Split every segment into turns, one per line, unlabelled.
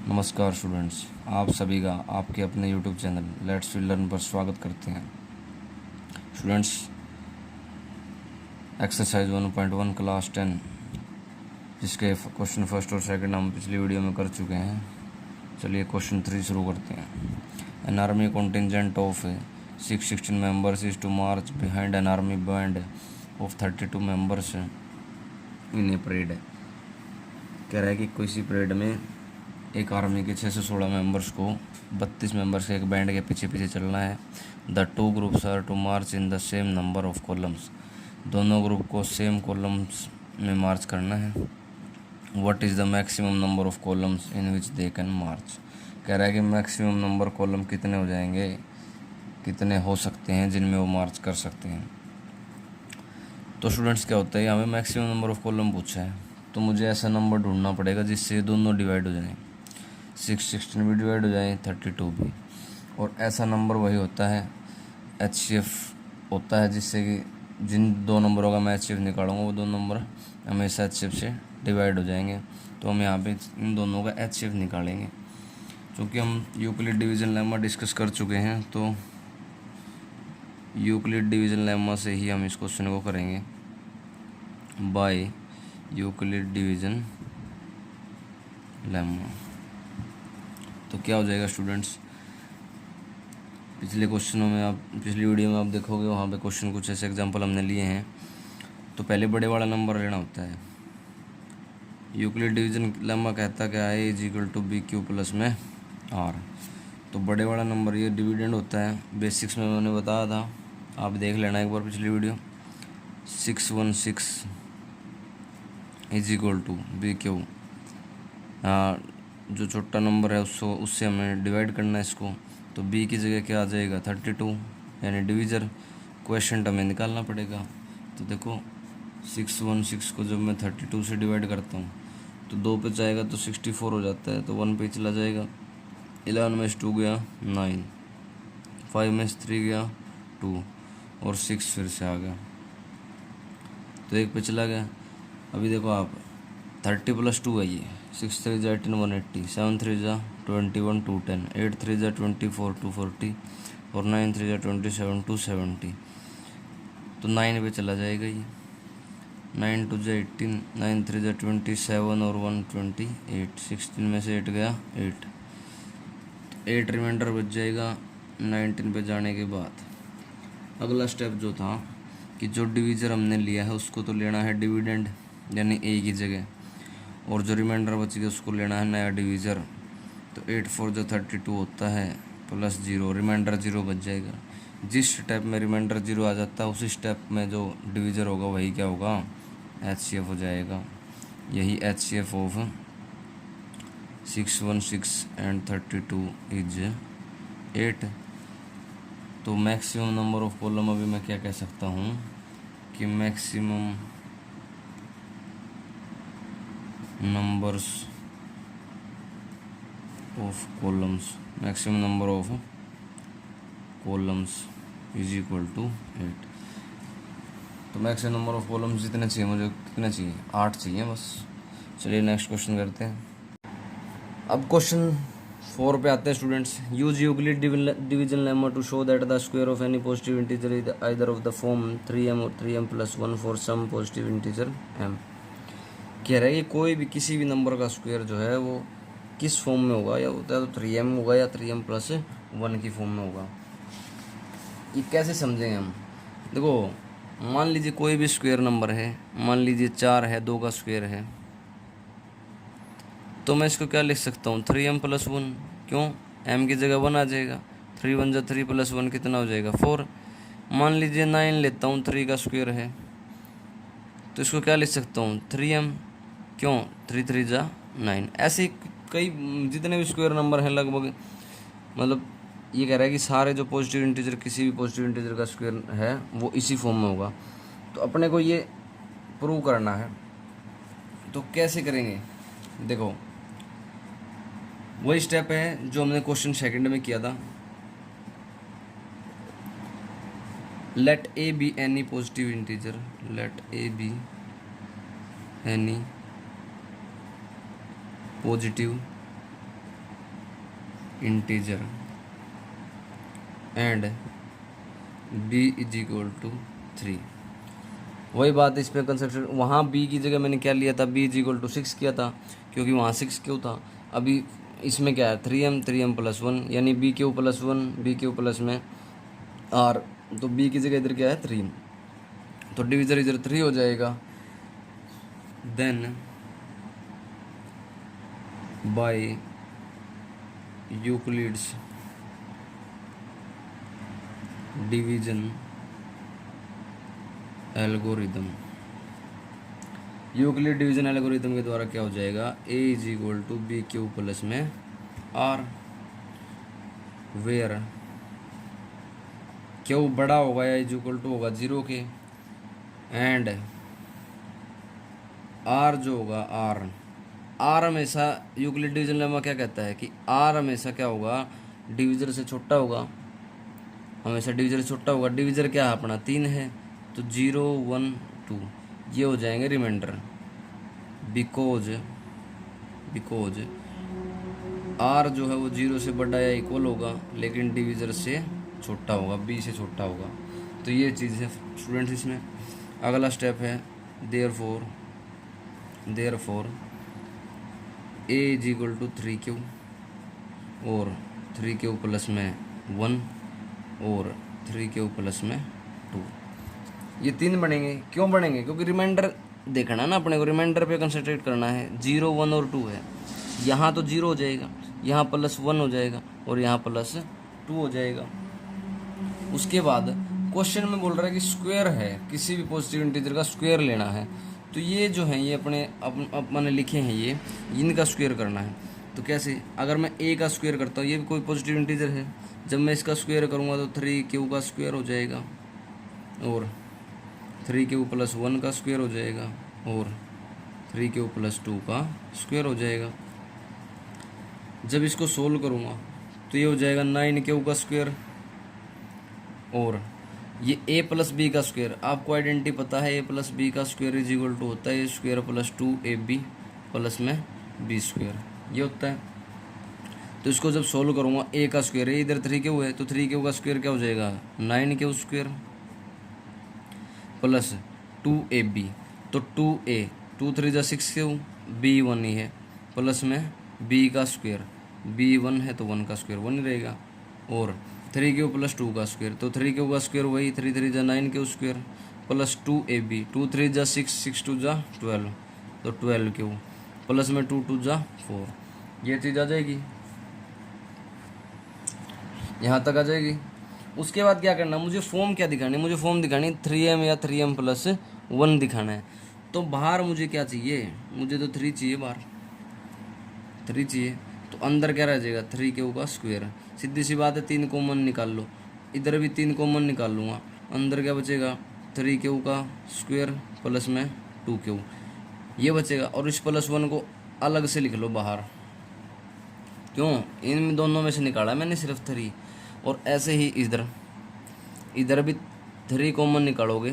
नमस्कार स्टूडेंट्स, आप सभी का आपके अपने YouTube channel let's we learn पर स्वागत करते हैं। स्टूडेंट्स, एक्सरसाइज 1.1 क्लास 10 जिसके क्वेश्चन फर्स्ट और सेकंड हम पिछली वीडियो में कर चुके हैं। चलिए क्वेश्चन 3 शुरू करते हैं। An army contingent of 616 members is to march behind an army band of 32 members in a parade. कह रहा है कि किसी परेड में एक आर्मी के 6 से 16 मेंबर्स को 32 मेंबर्स के एक बैंड के पीछे पीछे चलना है। The two groups are to march in the same number of columns. दोनों ग्रुप को सेम कॉलम्स में मार्च करना है। What is the maximum number of columns in which they can march. कह रहा है कि मैक्सिमम नंबर कॉलम कितने हो जाएंगे, कितने हो सकते हैं जिनमें वो मार्च कर सकते हैं। तो स्टूडेंट्स क्या होता है, हमें मैक्सिमम नंबर ऑफ कॉलम पूछा है, तो मुझे ऐसा नंबर ढूंढना पड़ेगा जिससे दोनों डिवाइड हो जाएं। 616 भी डिवाइड हो जाए, 32 भी। और ऐसा नंबर वही होता है, HCF होता है, जिससे कि जिन दो नंबरों का मैं HCF निकालूंगा वो दो नंबर हमेशा HCF से डिवाइड हो जाएंगे। तो हम यहाँ पे इन दोनों का HCF निकालेंगे। क्योंकि हम यूक्लिड डिवीज़न लेमा डिस्कस कर चुके हैं, तो यूक्लिड डिवीज़न लेमा से ही हम इस क्वेश्चन को करेंगे, बाय यूक्लिड डिवीज़न लेमा। तो क्या हो जाएगा स्टूडेंट्स, पिछले क्वेश्चनों में आप पिछली वीडियो में आप देखोगे, वहाँ पे क्वेश्चन कुछ ऐसे एग्जांपल हमने लिए हैं। तो पहले बड़े वाला नंबर लेना होता है। यूक्लिड डिवीजन लेमा कहता क्या है, is equal to b q plus में आर। तो बड़े वाला नंबर ये डिविडेंड होता है। बेसिक्स में मैंने बताया था, आप देख लेना एक बार पिछली video. 616 is equal to b q, जो छोटा नंबर है उससे हमें डिवाइड करना है इसको। तो b की जगह क्या आ जाएगा, 32, यानी डिविज़र। क्वेश्चन हमें निकालना पड़ेगा। तो देखो 616 को जब मैं 32 से डिवाइड करता हूँ तो 2 पे जाएगा तो 64 हो जाता है, तो 1 पे चला जाएगा। 11 में 2 गया 9, 5 में 3 गया 2 और 6 फिर से आ गया, तो 1 पे चला गया। अभी देखो आप 30 + 2 है ये, 6 3 जा 18 180, 7 3 जा 21 210, 8 3 जा 24 240 और 9 3 जा 27 270। तो 9 पे चला जाएगा ये। 9 2 जा 18, 9 3 जा 27 और 1 28, 16 में से 8 गया 8, 8 रिमाइंडर बच जाएगा 19 पे जाने के बाद। अगला स्टेप जो था कि जो डिवीज़र हमने लिया है उसको तो लेना है डिविडेंड, यानी a की जगह, और जो रिमाइंडर बच गया उसको लेना है नया डिवीज़र। तो 8 4 जो 32 होता है प्लस 0, रिमाइंडर 0 बच जाएगा। जिस स्टेप में रिमाइंडर 0 आ जाता है उसी स्टेप में जो डिवीज़र होगा वही क्या होगा, HCF हो जाएगा। यही HCF ऑफ 616 एंड 32 इज 8। तो मैक्सिमम नंबर ऑफ कॉलम अभी मैं क्या कह सकता हूँ कि maximum numbers of columns, maximum number of columns is equal to 8। तो मैक्सिमम नंबर ऑफ कॉलम्स जितने चाहिए मुझे, कितने चाहिए, 8 चाहिए बस। चलिए नेक्स्ट क्वेश्चन करते हैं। अब क्वेश्चन 4 पे आते हैं students. Use Euclid division lemma to show that the square of any positive integer is either of the form 3m और 3m + 1 for some positive integer m। कह रहा है कि कोई भी किसी भी नंबर का स्क्वायर जो है वो किस फॉर्म में होगा, या होता है तो 3m होगा या 3m + 1 की फॉर्म में होगा। ये कैसे समझेंगे हम, देखो मान लीजिए कोई भी स्क्वायर नंबर है, मान लीजिए 4 है, 2 का स्क्वायर है, तो मैं इसको क्या लिख सकता हूँ, 3m + 1। क्यों, m की जगह 1 आ जाएगा। 3 1 जा 3 + 1 कितना हो जाएगा, 4। मान लीजिए 9 लेता हूँ, 3 का स्क्वायर है, तो इसको क्या लिख सकता हूँ, 3m। क्यों, 3 3 जा 9। ऐसे कई जितने भी स्क्वायर नंबर हैं लगभग, मतलब ये कह रहा है कि सारे जो पॉजिटिव इंटीजर, किसी भी पॉजिटिव इंटीजर का स्क्वायर है वो इसी फॉर्म में होगा। तो अपने को ये प्रूव करना है, तो कैसे करेंगे, देखो वही स्टेप है जो हमने क्वेश्चन सेकंड में किया था। Let a b any positive integer, let a b any positive integer and b is equal to 3। वही बात इस पे कंस्ट्रक्शन, वहाँ b की जगह मैंने क्या लिया था, b इज इक्वल टू 6 किया था, क्योंकि वहाँ 6 क्यों था। अभी इसमें क्या है 3m प्लस 1, यानी b Q plus 1, b Q plus में r, तो b की जगह इधर क्या है 3, तो डिविजर इधर 3 हो जाएगा। Then by Euclid's division algorithm, Euclid division algorithm के द्वारा क्या हो जाएगा, a is equal to b q plus में r, वेयर क्यू बड़ा होगा या इज इक्वल टू होगा 0 के, एंड r जो होगा r हमेशा यूक्लिड डिवीजन लेमा क्या कहता है कि r हमेशा क्या होगा, डिविजर से छोटा होगा, हमेशा डिविजर से छोटा होगा। डिविजर क्या है अपना 3 है, तो 0 1 2 ये हो जाएंगे रिमाइंडर, बिकॉज r जो है वो 0 से बड़ा या इक्वल होगा, लेकिन डिविजर से छोटा होगा, b से छोटा होगा। तो ये चीज़ है स्टूडेंट्स। इसमें अगला स्टेप है therefore a is equal to 3q और 3q प्लस में 1 और 3q प्लस में 2, ये 3 बनेंगे। क्यों बनेंगे, क्योंकि रिमाइंडर देखना है ना अपने को, रिमाइंडर पे कंसंट्रेट करना है। 0 1 और 2 है, यहाँ तो 0 हो जाएगा, यहाँ प्लस 1 हो जाएगा और यहाँ प्लस 2 हो जाएगा। उसके बाद क्वेश्चन में बोल रहा है कि स्क्वायर है, किसी भी पॉजिटिव इंटीजर का स्क्वायर लेना है, तो ये जो है ये अपने लिखे हैं, ये इनका स्क्वायर करना है। तो कैसे, अगर मैं a का स्क्वायर करता हूँ, ये भी कोई पॉजिटिव इंटीजर है, जब मैं इसका स्क्वायर करूँगा तो 3q का स्क्वायर हो जाएगा और 3q प्लस 1 का स्क्वायर हो जाएगा और 3q प्लस 2 का स्क्वायर हो जाएगा। जब इसको सोल्व करूँगा तो ये हो जाएगा 9q का स्क्वायर और ये a प्लस बी का स्क्वायर, आपको आइडेंटिटी पता है, a प्लस बी का स्क्वायर इज इक्वल टू होता है a square plus 2ab plus में b स्क्वायर, ये होता है। तो इसको जब सोल्व करूँगा, a का स्क्वायर है, इधर 3q है, तो 3q का स्क्वायर क्या हो जाएगा 9q स्क्वायर प्लस 2ab, तो 2a 2 3 जा 6q, b 1 ही है, प्लस में b का स्क्वायर, b 1 है तो 1 का स्क्वायर 1 ही रहेगा और 3q प्लस 2 का स्क्वायर, तो 3q का स्क्वायर वही 3 3 जा 9q स्क्वायर प्लस 2ab, 2 3 जा 6 6 2 जा 12, तो 12q प्लस में 2 2 जा 4, ये चीज़ आ जाएगी, यहाँ तक आ जाएगी। उसके बाद क्या करना, मुझे फॉर्म क्या दिखानी, मुझे फॉर्म दिखानी 3m या 3m प्लस 1 दिखाना है। तो बाहर मुझे क्या चाहिए, मुझे तो 3 चाहिए, बाहर 3 चाहिए, तो अंदर क्या रह जाएगा 3q का स्क्वायर। सीधी सी बात है, 3 कॉमन निकाल लो, इधर भी 3 कॉमन निकाल लूँगा, अंदर क्या बचेगा 3q का स्क्वायर प्लस में 2q, ये बचेगा। और इस प्लस 1 को अलग से लिख लो बाहर, क्यों, इन दोनों में से निकाला मैंने सिर्फ 3, और ऐसे ही इधर भी 3 कॉमन निकालोगे,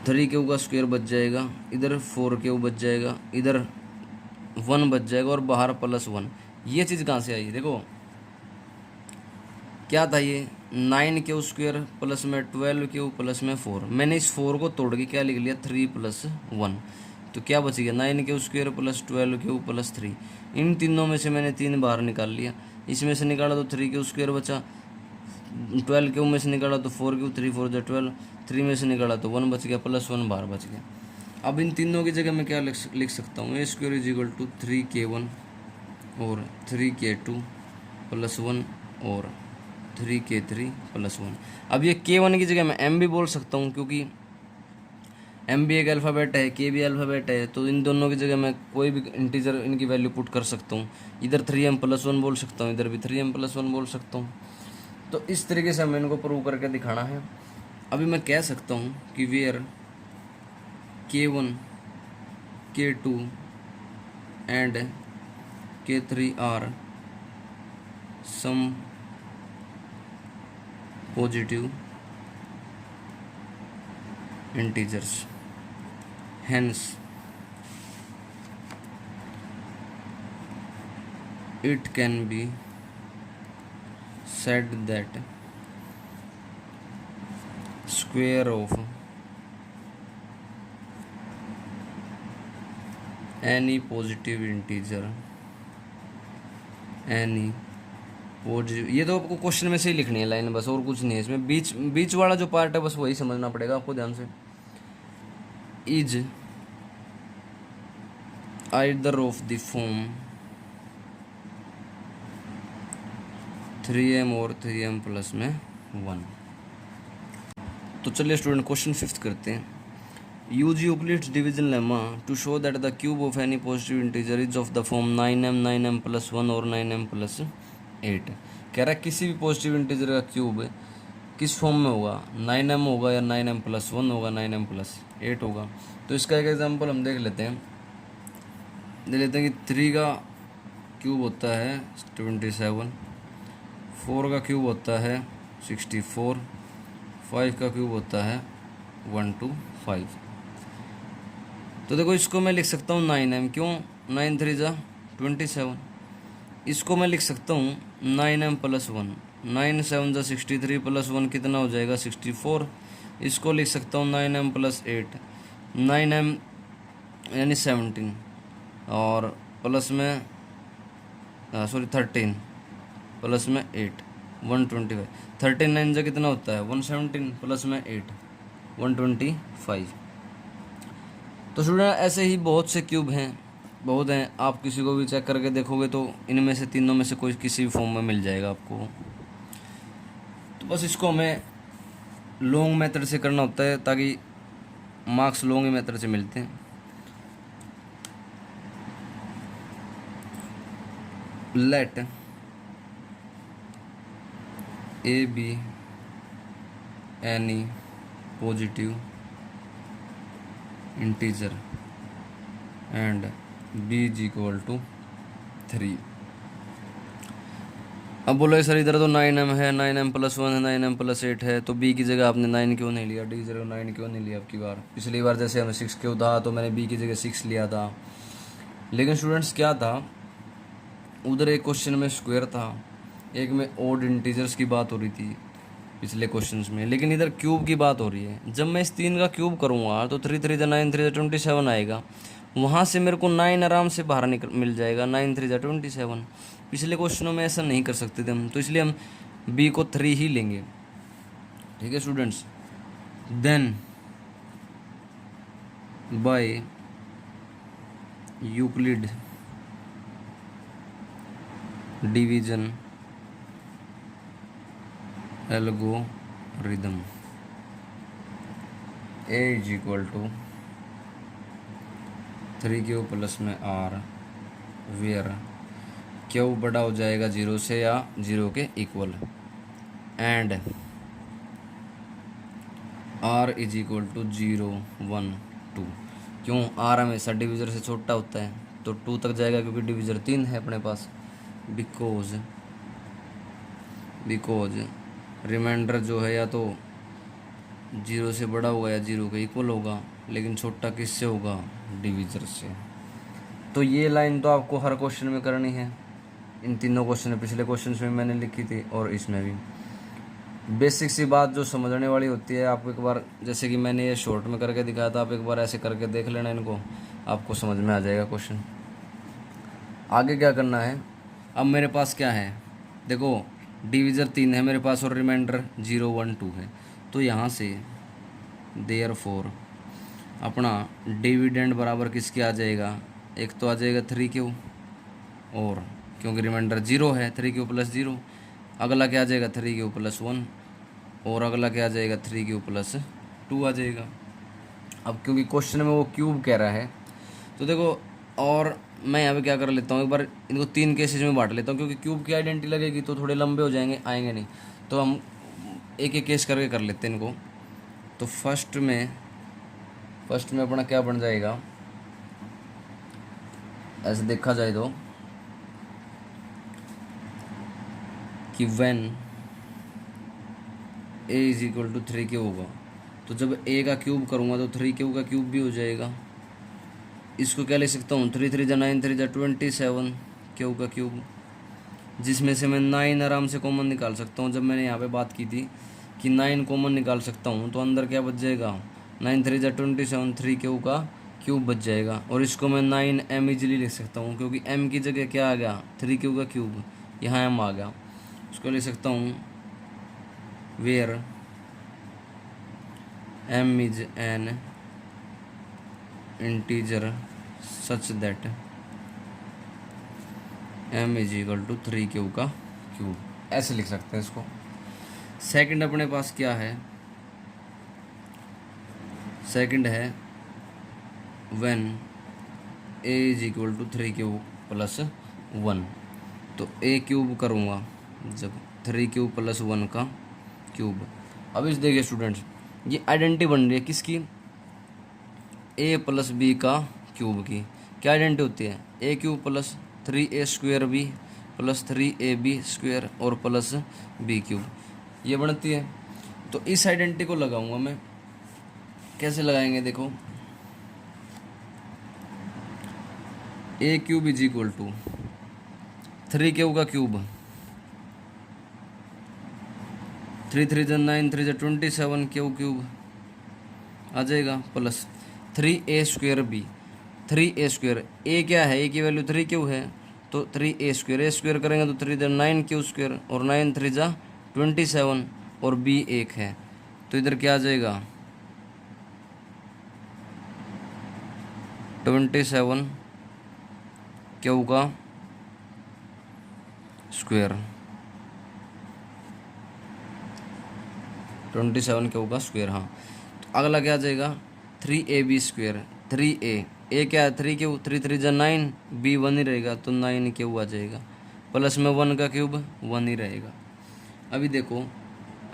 3q का स्क्वायर बच जाएगा, इधर 4q बच जाएगा, इधर 1 बच जाएगा और बाहर प्लस 1। ये चीज़ कहाँ से आई, देखो क्या था ये 9q स्क्वायर प्लस में 12q प्लस में 4, मैंने इस 4 को तोड़ के क्या लिख लिया 3 प्लस 1, तो क्या बच गया 9q square plus 12q plus 3। इन तीनों में से मैंने 3 बाहर निकाल लिया, इसमें से निकाला तो 3q स्क्वायर बचा, 12q में से निकाला तो 4q, 3 4 जा 12, 3 में से निकाला तो 1 बच गया, प्लस 1 बाहर बच गया। अब इन तीनों की जगह मैं क्या लिख सकता हूँ, a square is equal to 3k1 और 3k2 प्लस 1 और 3k3 प्लस 1। अब ये k1 की जगह मैं m भी बोल सकता हूँ, क्योंकि m भी एक अल्फ़ाबेट है, k भी अल्फ़ाबेट है, तो इन दोनों की जगह मैं कोई भी इंटीजर इनकी वैल्यू पुट कर सकता हूँ। इधर 3m प्लस 1 बोल सकता हूँ, इधर भी 3m प्लस 1 बोल सकता हूँ। तो इस तरीके से हमें इनको प्रूव करके दिखाना है। अभी मैं कह सकता हूँ कि where k1 k2 and k3 are some positive integers, hence it can be said that square of any positive integer, any positive, ये तो आपको क्वेश्चन में से ही लिखनी है लाइन बस, और कुछ नहीं है इसमें। बीच बीच वाला जो पार्ट है बस वही समझना पड़ेगा आपको ध्यान से। Is either of the form 3m और 3m प्लस में 1। तो चलिए स्टूडेंट क्वेश्चन 5 करते हैं। Use Euclid's division lemma to show that the cube of any positive integer is of the form 9m 9m plus 1 और 9m प्लस 8। कह रहा है किसी भी पॉजिटिव इंटीजर का क्यूब किस फॉर्म में होगा, 9m होगा या 9m प्लस 1 होगा, 9m प्लस 8 होगा। तो इसका एक एग्जांपल हम देख लेते हैं कि 3 का क्यूब होता है 27, 4 का क्यूब होता है 64, 5 का क्यूब होता है 125। तो देखो इसको मैं लिख सकता हूँ 9m, क्यों, 9 3 जा 27। इसको मैं लिख सकता हूँ 9m प्लस 1, 9 7 जा 63 प्लस 1 कितना हो जाएगा 64। इसको लिख सकता हूँ 9m प्लस 8, 9m यानी 17 और प्लस में 13 प्लस में 8 125। 13 9 जा कितना होता है 117 प्लस में 8 125। तो स्टूडेंट ऐसे ही बहुत से क्यूब हैं, बहुत हैं, आप किसी को भी चेक करके देखोगे तो इनमें से तीनों में से कोई किसी भी फॉर्म में मिल जाएगा आपको। तो बस इसको हमें लॉन्ग मेथड से करना होता है ताकि मार्क्स लॉन्ग मेथड से मिलते हैं। Let a b any positive integer and b is equal to 3। अब बोलो सर इधर तो 9m है, 9m प्लस 1 है, 9m प्लस 8 है, तो b की जगह आपने 9 क्यों नहीं लिया, d की जगह 9 क्यों नहीं लिया आपकी बार। पिछली बार जैसे हमें 6 क्यों था तो मैंने b की जगह 6 लिया था। लेकिन स्टूडेंट्स क्या था, उधर एक क्वेश्चन में स्क्वायर था, एक में ओड इंटीजर्स की बात हो रही थी पिछले क्वेश्चंस में, लेकिन इधर क्यूब की बात हो रही है। जब मैं इस 3 का क्यूब करूँगा तो 3 3 9 3 27 आएगा, वहाँ से मेरे को 9 आराम से बाहर मिल जाएगा, 9 3 27। पिछले क्वेश्चनों में ऐसा नहीं कर सकते थे हम, तो इसलिए हम b को 3 ही लेंगे। ठीक है students. Then by Euclid division algorithm a is equal to 3 q plus में r वेयर क्यू बड़ा हो जाएगा 0 से या 0 के equal, and r is equal to 0 1 2। क्यों, r हमेशा डिविजर से छोटा होता है तो 2 तक जाएगा क्योंकि डिविजर 3 है अपने पास। बिकॉज रिमाइंडर जो है या तो 0 से बड़ा होगा या 0 के इक्वल होगा, लेकिन छोटा किससे होगा, डिविजर से। तो ये लाइन तो आपको हर क्वेश्चन में करनी है, इन तीनों क्वेश्चन में, पिछले क्वेश्चन में मैंने लिखी थी और इसमें भी। बेसिक सी बात जो समझने वाली होती है, आप एक बार जैसे कि मैंने ये शॉर्ट में करके दिखाया था, आप एक बार ऐसे करके देख लेना इनको, आपको समझ में आ जाएगा क्वेश्चन। आगे क्या करना है, अब मेरे पास क्या है, देखो डिविजर 3 है मेरे पास और रिमाइंडर 0 1 2 है, तो यहाँ से देयरफॉर अपना डिविडेंड बराबर किसके आ जाएगा, एक तो आ जाएगा 3 क्यू, और क्योंकि रिमाइंडर 0 है 3 क्यू प्लस 0, अगला क्या आ जाएगा 3 क्यू प्लस 1, और अगला क्या आ जाएगा 3 क्यू प्लस 2 आ जाएगा। अब क्योंकि क्वेश्चन में वो क्यूब कह रहा है, तो देखो, और मैं यहाँ पे क्या कर लेता हूँ, एक बार इनको 3 केसेज में बांट लेता हूँ, क्योंकि क्यूब की आइडेंटिटी लगेगी तो थोड़े लंबे हो जाएंगे, आएंगे नहीं, तो हम एक एक केस करके कर लेते हैं इनको। तो फर्स्ट में अपना क्या बन जाएगा, ऐसे देखा जाए तो कि when a is equal to 3 q होगा, तो जब a का क्यूब करूँगा तो 3 क्यू का क्यूब भी हो जाएगा। इसको क्या ले सकता हूँ, 3 3 9 3 27 क्यू का क्यूब, जिसमें से मैं 9 आराम से कॉमन निकाल सकता हूँ। जब मैंने यहाँ पे बात की थी कि 9 कॉमन निकाल सकता हूँ तो अंदर क्या बच जाएगा, 9 3 जा 27, 3 क्यू का क्यूब बच जाएगा। और इसको मैं 9m इजीली लिख सकता हूँ क्योंकि m की जगह क्या आ गया, 3 क्यू का क्यूब, यहाँ m आ गया। उसको लिख सकता हूँ where m is an integer such that m is equal to 3 q का क्यूब, ऐसे लिख सकते हैं इसको। सेकंड अपने पास क्या है, सेकंड है when a is equal to 3 cube plus 1। तो a क्यूब करूँगा जब 3 क्यूब प्लस 1 का क्यूब। अब इस देखिए स्टूडेंट्स, ये आइडेंटिटी बन रही है किसकी, a प्लस बी का क्यूब की। क्या आइडेंटिटी होती है, a cube plus 3a square b plus 3ab square और प्लस b क्यूब, ये बनती है। तो इस आइडेंटिटी को लगाऊंगा मैं, कैसे लगाएंगे देखो, a cube is equal to 3 cube का क्यूब, 3 3 जा 9, 3 जा 27 क्यूब आ जाएगा, plus 3a square b, 3a square, a क्या है, a की वैल्यू 3 क्यू है तो 3a स्क्वेयर करेंगे तो 3 जा 9 क्यू स्क्वेयर और 9 3 जा 27 और b 1 है तो इधर क्या आ जाएगा 27 क्यू का स्क्वेयर, 27 क्यू का स्क्वेयर। हाँ, तो अगला क्या आ जाएगा 3ab स्क्वेयर, 3a, a क्या है 3 क्यू, 3 3 जा 9, b 1 ही रहेगा तो 9 क्यू आ जाएगा, प्लस में 1 का क्यूब 1 ही रहेगा। अभी देखो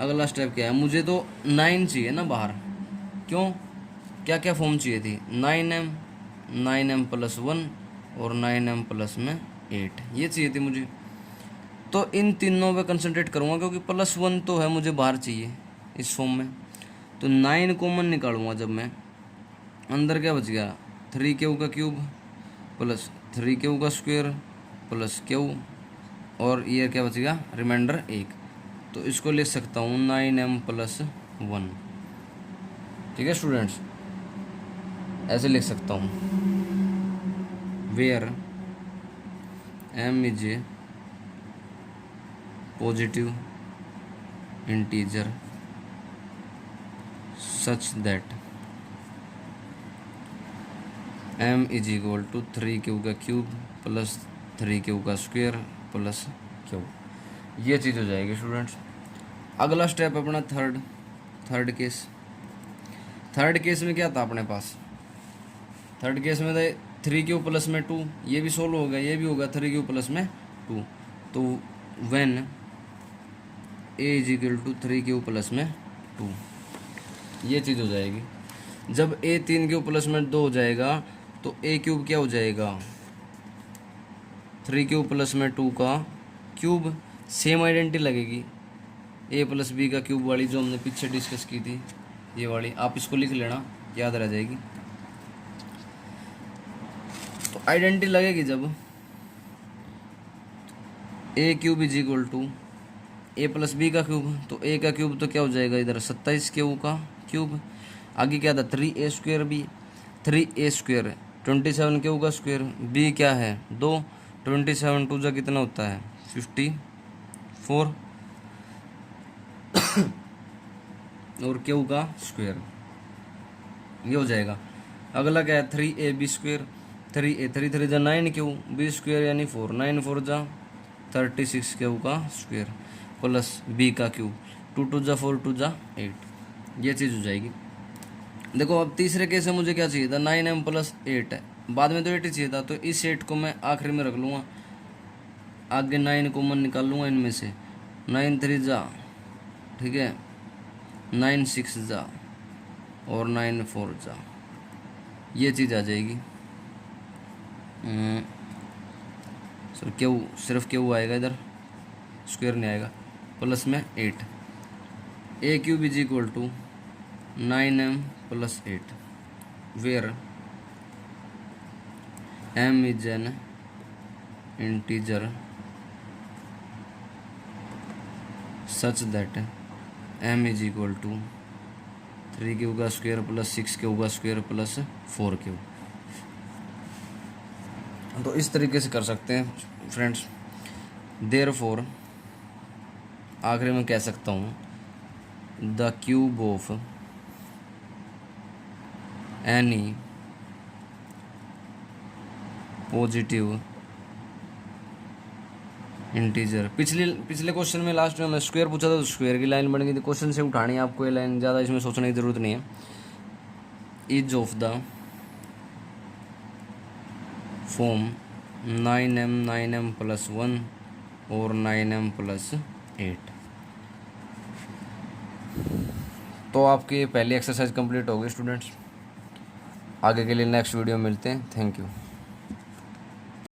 अगला स्टेप क्या है, मुझे तो 9 चाहिए ना बाहर, क्यों, क्या क्या फॉर्म चाहिए थी, 9m प्लस 1 और 9m प्लस में 8, ये चाहिए थी मुझे। तो इन तीनों पे कंसंट्रेट करूँगा क्योंकि प्लस 1 तो है मुझे बाहर चाहिए इस फॉर्म में। तो 9 कॉमन निकालूंगा जब मैं, अंदर क्या बच गया 3 क्यू का क्यूब प्लस 3 क्यू का स्क्वायर प्लस क्यू और ये क्या बच गया रिमाइंडर 1। तो इसको लिख सकता हूँ 9m प्लस 1। ठीक है स्टूडेंट्स, ऐसे लिख सकता हूँ where m is a positive integer such that m is equal to 3 q का क्यूब प्लस 3 क्यू का स्क्वायर प्लस क्यू, ये चीज़ हो जाएगी स्टूडेंट्स। अगला स्टेप अपना थर्ड केस में क्या था अपने पास, थर्ड केस में था 3 क्यू प्लस में 2, ये भी सोल्व हो गया, ये भी होगा 3 क्यू प्लस में 2। तो when a is equal to 3 q plus में 2, ये चीज़ हो जाएगी। जब a 3 क्यूब प्लस में 2 हो जाएगा तो a क्यूब क्या हो जाएगा 3 क्यूब प्लस में 2 का क्यूब, सेम आइडेंटिटी लगेगी a प्लस बी का क्यूब वाली जो हमने पीछे डिस्कस की थी, ये वाली आप इसको लिख लेना, याद रह जाएगी। तो आइडेंटिटी लगेगी जब a cube is equal to a plus b का क्यूब, तो a का क्यूब तो क्या हो जाएगा इधर 27 क्यू का क्यूब, आगे क्या था 3a square b, 3a square 27 q का स्क्वेयर, b क्या है 2, 27 2 जा कितना होता है 54 और क्यू का स्क्वेयर, ये हो जाएगा। अगला क्या है 3ab स्क्वेयर, 3a 3 3 जा 9 क्यू, b स्क्वेयर यानी 4, 9 4 जा 36 क्यू का स्क्वेयर प्लस b का क्यूब, 2 2 जा 4 2 जा 8, ये चीज़ हो जाएगी। देखो अब तीसरे केस में मुझे क्या चाहिए था 9m प्लस 8 है, बाद में तो 8 ही चाहिए था, तो इस 8 को मैं आखिरी में रख लूँगा, आगे 9 कॉमन निकाल लूँगा इनमें से, 9 3 जा, ठीक है 9 6 जा और 9 4 जा, ये चीज़ आ जाएगी। सर क्यों, सिर्फ क्यों आएगा इधर, स्क्वायर नहीं आएगा, प्लस में 8, a cube is equal to 9m plus 8 where m is an integer such that m is equal to 3 cube का स्क्वायर प्लस 6 क्यूब का स्क्वायर प्लस 4 क्यूब। तो इस तरीके से कर सकते हैं फ्रेंड्स। देयरफॉर आखिरी में कह सकता हूँ the cube of any positive integer. पिछले क्वेश्चन में लास्ट में मैं स्क्वायर पूछा था तो स्क्वायर की लाइन बन गई थी। क्वेश्चन से उठानी है आपको ये लाइन, ज़्यादा इसमें सोचने की ज़रूरत नहीं है। Is of the form 9m plus 1 और 9m प्लस 8। तो आपकी पहली एक्सरसाइज कंप्लीट हो गई स्टूडेंट्स। आगे के लिए नेक्स्ट वीडियो मिलते हैं। Thank you.